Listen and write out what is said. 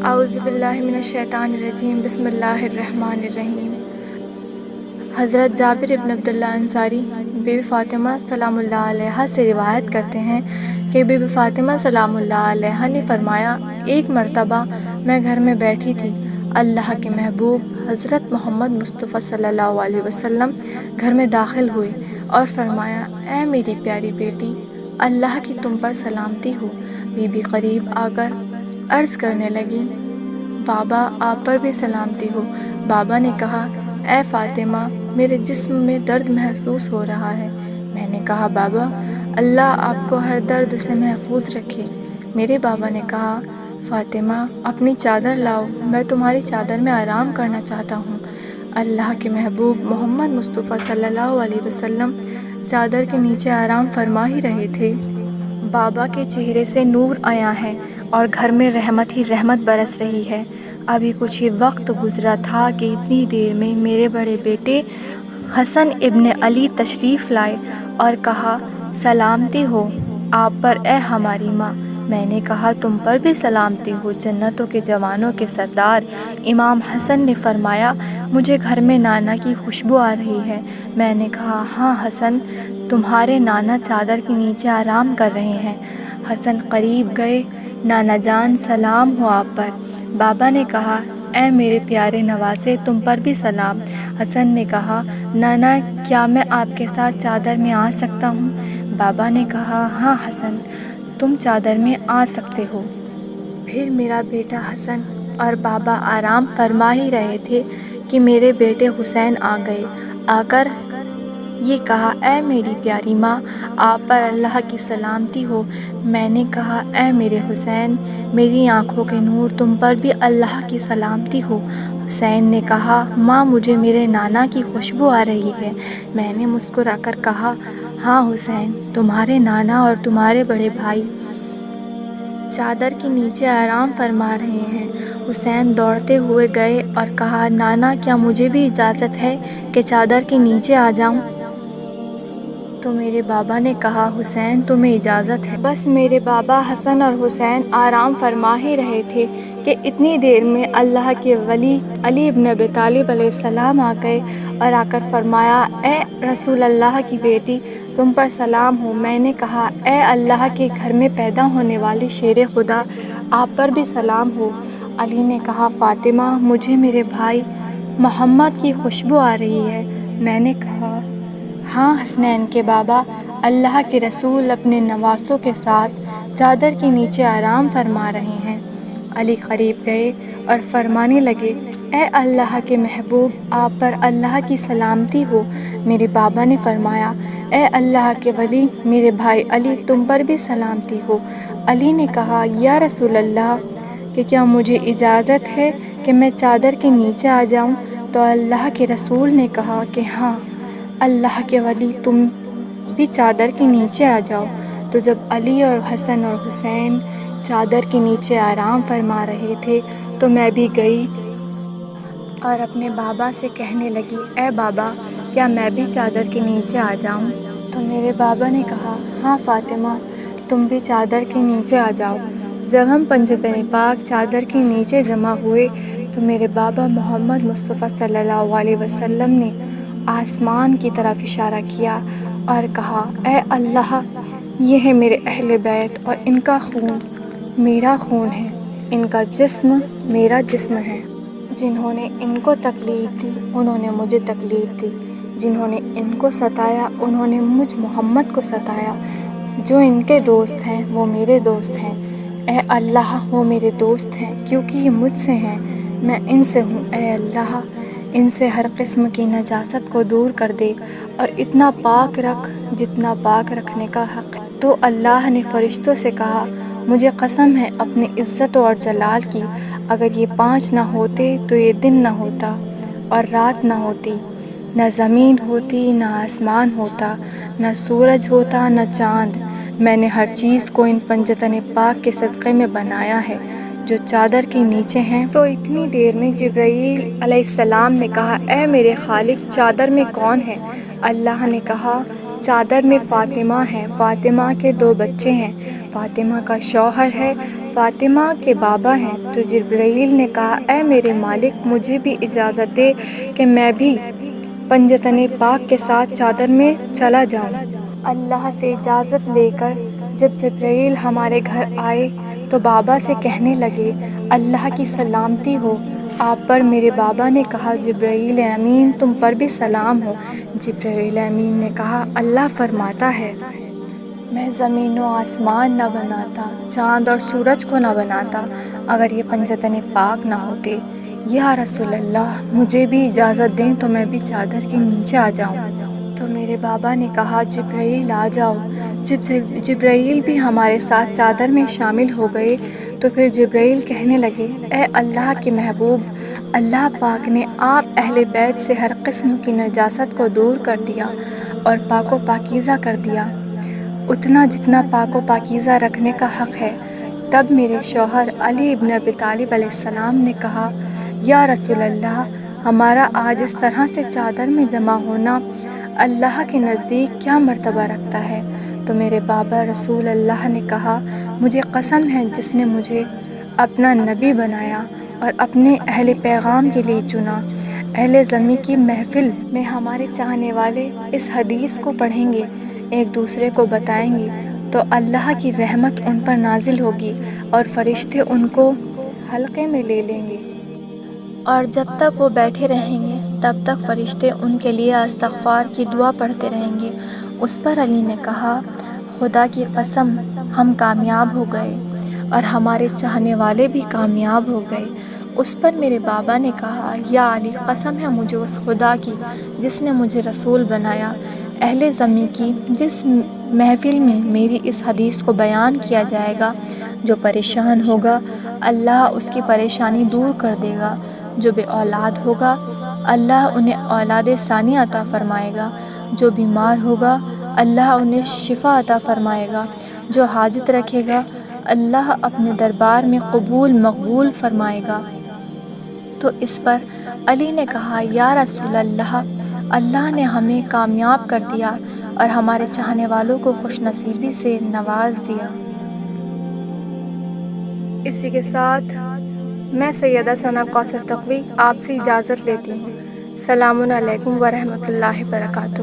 اعوذ باللہ من الشیطان الرجیم، بسم اللہ الرحمن الرحیم۔ حضرت جابر ابن عبداللہ انصاری بی بی فاطمہ سلام اللہ علیہا سے روایت کرتے ہیں کہ بی بی فاطمہ سلام اللہ علیہا نے فرمایا، ایک مرتبہ میں گھر میں بیٹھی تھی، اللہ کے محبوب حضرت محمد مصطفیٰ صلی اللہ علیہ وسلم گھر میں داخل ہوئے اور فرمایا، اے میری پیاری بیٹی، اللہ کی تم پر سلامتی ہو۔ بی بی قریب آ کر عرض کرنے لگی، بابا آپ پر بھی سلامتی ہو۔ بابا نے کہا، اے فاطمہ، میرے جسم میں درد محسوس ہو رہا ہے۔ میں نے کہا، بابا اللہ آپ کو ہر درد سے محفوظ رکھے۔ میرے بابا نے کہا، فاطمہ اپنی چادر لاؤ، میں تمہاری چادر میں آرام کرنا چاہتا ہوں۔ اللہ کے محبوب محمد مصطفیٰ صلی اللہ علیہ وسلم چادر کے نیچے آرام فرما ہی رہے تھے۔ بابا کے چہرے سے نور عیاں ہے اور گھر میں رحمت ہی رحمت برس رہی ہے۔ ابھی کچھ ہی وقت گزرا تھا کہ اتنی دیر میں میرے بڑے بیٹے حسن ابن علی تشریف لائے اور کہا، سلامتی ہو آپ پر اے ہماری ماں۔ میں نے کہا، تم پر بھی سلامتی ہو جنتوں کے جوانوں کے سردار۔ امام حسن نے فرمایا، مجھے گھر میں نانا کی خوشبو آ رہی ہے۔ میں نے کہا، ہاں حسن، تمہارے نانا چادر کے نیچے آرام کر رہے ہیں۔ حسن قریب گئے، نانا جان سلام ہو آپ پر۔ بابا نے کہا، اے میرے پیارے نواسے، تم پر بھی سلام۔ حسن نے کہا، نانا کیا میں آپ کے ساتھ چادر میں آ سکتا ہوں؟ بابا نے کہا، ہاں حسن، تم چادر میں آ سکتے ہو۔ پھر میرا بیٹا حسن اور بابا آرام فرما ہی رہے تھے کہ میرے بیٹے حسین آ گئے۔ آ کر یہ کہا، اے میری پیاری ماں، آپ پر اللہ کی سلامتی ہو۔ میں نے کہا، اے میرے حسین، میری آنکھوں کے نور، تم پر بھی اللہ کی سلامتی ہو۔ حسین نے کہا، ماں مجھے میرے نانا کی خوشبو آ رہی ہے۔ میں نے مسکرا کر کہا، ہاں حسین، تمہارے نانا اور تمہارے بڑے بھائی چادر کے نیچے آرام فرما رہے ہیں۔ حسین دوڑتے ہوئے گئے اور کہا، نانا کیا مجھے بھی اجازت ہے کہ چادر کے نیچے آ جاؤں؟ تو میرے بابا نے کہا، حسین تمہیں اجازت ہے۔ بس میرے بابا حسن اور حسین آرام فرما ہی رہے تھے کہ اتنی دیر میں اللہ کے ولی علی ابن ابی طالب علیہ السلام آ گئے اور آ کر فرمایا، اے رسول اللہ کی بیٹی، تم پر سلام ہو۔ میں نے کہا، اے اللہ کے گھر میں پیدا ہونے والی شیر خدا، آپ پر بھی سلام ہو۔ علی نے کہا، فاطمہ مجھے میرے بھائی محمد کی خوشبو آ رہی ہے۔ میں نے کہا، ہاں حسنین کے بابا، اللہ کے رسول اپنے نواسوں کے ساتھ چادر کے نیچے آرام فرما رہے ہیں۔ علی قریب گئے اور فرمانے لگے، اے اللہ کے محبوب، آپ پر اللہ کی سلامتی ہو۔ میرے بابا نے فرمایا، اے اللہ کے ولی میرے بھائی علی، تم پر بھی سلامتی ہو۔ علی نے کہا، یا رسول اللہ، کہ کیا مجھے اجازت ہے کہ میں چادر کے نیچے آ جاؤں؟ تو اللہ کے رسول نے کہا کہ ہاں، اللہ کے ولی تم بھی چادر کے نیچے آ جاؤ۔ تو جب علی اور حسن اور حسین چادر کے نیچے آرام فرما رہے تھے تو میں بھی گئی اور اپنے بابا سے کہنے لگی، اے بابا کیا میں بھی چادر کے نیچے آ جاؤں؟ تو میرے بابا نے کہا، ہاں فاطمہ، تم بھی چادر کے نیچے آ جاؤ۔ جب ہم پنجتن پاک چادر کے نیچے جمع ہوئے تو میرے بابا محمد مصطفیٰ صلی اللہ علیہ وسلم نے آسمان کی طرف اشارہ کیا اور کہا، اے اللہ، یہ ہے میرے اہل بیت اور ان کا خون میرا خون ہے، ان کا جسم میرا جسم ہے۔ جنہوں نے ان کو تکلیف دی انہوں نے مجھے تکلیف دی، جنہوں نے ان کو ستایا انہوں نے مجھ محمد کو ستایا۔ جو ان کے دوست ہیں وہ میرے دوست ہیں۔ اے اللہ، وہ میرے دوست ہیں کیونکہ یہ مجھ سے ہیں، میں ان سے ہوں۔ اے اللہ، ان سے ہر قسم کی نجاست کو دور کر دے اور اتنا پاک رکھ جتنا پاک رکھنے کا حق ہے۔ تو اللہ نے فرشتوں سے کہا، مجھے قسم ہے اپنی عزت اور جلال کی، اگر یہ 5 نہ ہوتے تو یہ دن نہ ہوتا اور رات نہ ہوتی، نہ زمین ہوتی نہ آسمان ہوتا، نہ سورج ہوتا نہ چاند۔ میں نے ہر چیز کو ان پنجتن پاک کے صدقے میں بنایا ہے جو چادر کے نیچے ہیں۔ تو اتنی دیر میں جبرائیل علیہ السلام نے کہا، اے میرے خالق، چادر میں کون ہے؟ اللہ نے کہا، چادر میں فاطمہ ہے، فاطمہ کے 2 بچے ہیں، فاطمہ کا شوہر ہے، فاطمہ کے بابا ہیں، تو جبرائیل نے کہا اے میرے مالک، مجھے بھی اجازت دے کہ میں بھی پنجتن پاک کے ساتھ چادر میں چلا جاؤں۔ اللہ سے اجازت لے کر جب جبرائیل ہمارے گھر آئے تو بابا سے کہنے لگے اللہ کی سلامتی ہو آپ پر۔ میرے بابا نے کہا جبرائیل امین تم پر بھی سلام ہو۔ جبرائیل امین نے کہا اللہ فرماتا ہے میں زمین و آسمان نہ بناتا، چاند اور سورج کو نہ بناتا اگر یہ پنجتن پاک نہ ہوتے۔ یا رسول اللہ مجھے بھی اجازت دیں تو میں بھی چادر کے نیچے آ جاؤں۔ تو میرے بابا نے کہا جبرائیل آ جاؤ۔ جب جبرائیل بھی ہمارے ساتھ چادر میں شامل ہو گئے تو پھر جبرائیل کہنے لگے اے اللہ کے محبوب، اللہ پاک نے آپ اہل بیت سے ہر قسم کی نجاست کو دور کر دیا اور پاک و پاکیزہ کر دیا، اتنا جتنا پاک و پاکیزہ رکھنے کا حق ہے۔ تب میرے شوہر علی ابن ابی طالب علیہ السلام نے کہا یا رسول اللہ ہمارا آج اس طرح سے چادر میں جمع ہونا اللہ کے نزدیک کیا مرتبہ رکھتا ہے؟ تو میرے بابا رسول اللہ نے کہا مجھے قسم ہے جس نے مجھے اپنا نبی بنایا اور اپنے اہل پیغام کے لیے چنا، اہل زمین کی محفل میں ہمارے چاہنے والے اس حدیث کو پڑھیں گے، ایک دوسرے کو بتائیں گے تو اللہ کی رحمت ان پر نازل ہوگی اور فرشتے ان کو حلقے میں لے لیں گے، اور جب تک وہ بیٹھے رہیں گے تب تک فرشتے ان کے لیے استغفار کی دعا پڑھتے رہیں گے۔ اس پر علی نے کہا خدا کی قسم ہم کامیاب ہو گئے اور ہمارے چاہنے والے بھی کامیاب ہو گئے۔ اس پر میرے بابا نے کہا یا علی قسم ہے مجھے اس خدا کی جس نے مجھے رسول بنایا، اہل زمین کی جس محفل میں میری اس حدیث کو بیان کیا جائے گا، جو پریشان ہوگا اللہ اس کی پریشانی دور کر دے گا، جو بے اولاد ہوگا اللہ انہیں اولاد ثانی عطا فرمائے گا، جو بیمار ہوگا اللہ انہیں شفا عطا فرمائے گا، جو حاجت رکھے گا اللہ اپنے دربار میں قبول مقبول فرمائے گا۔ تو اس پر علی نے کہا یا رسول اللہ اللہ نے ہمیں کامیاب کر دیا اور ہمارے چاہنے والوں کو خوش نصیبی سے نواز دیا۔ اسی کے ساتھ میں سیدہ ثنا کوثر تقوی آپ سے اجازت لیتی ہوں۔ سلام علیکم ورحمۃ اللہ وبرکاتہ۔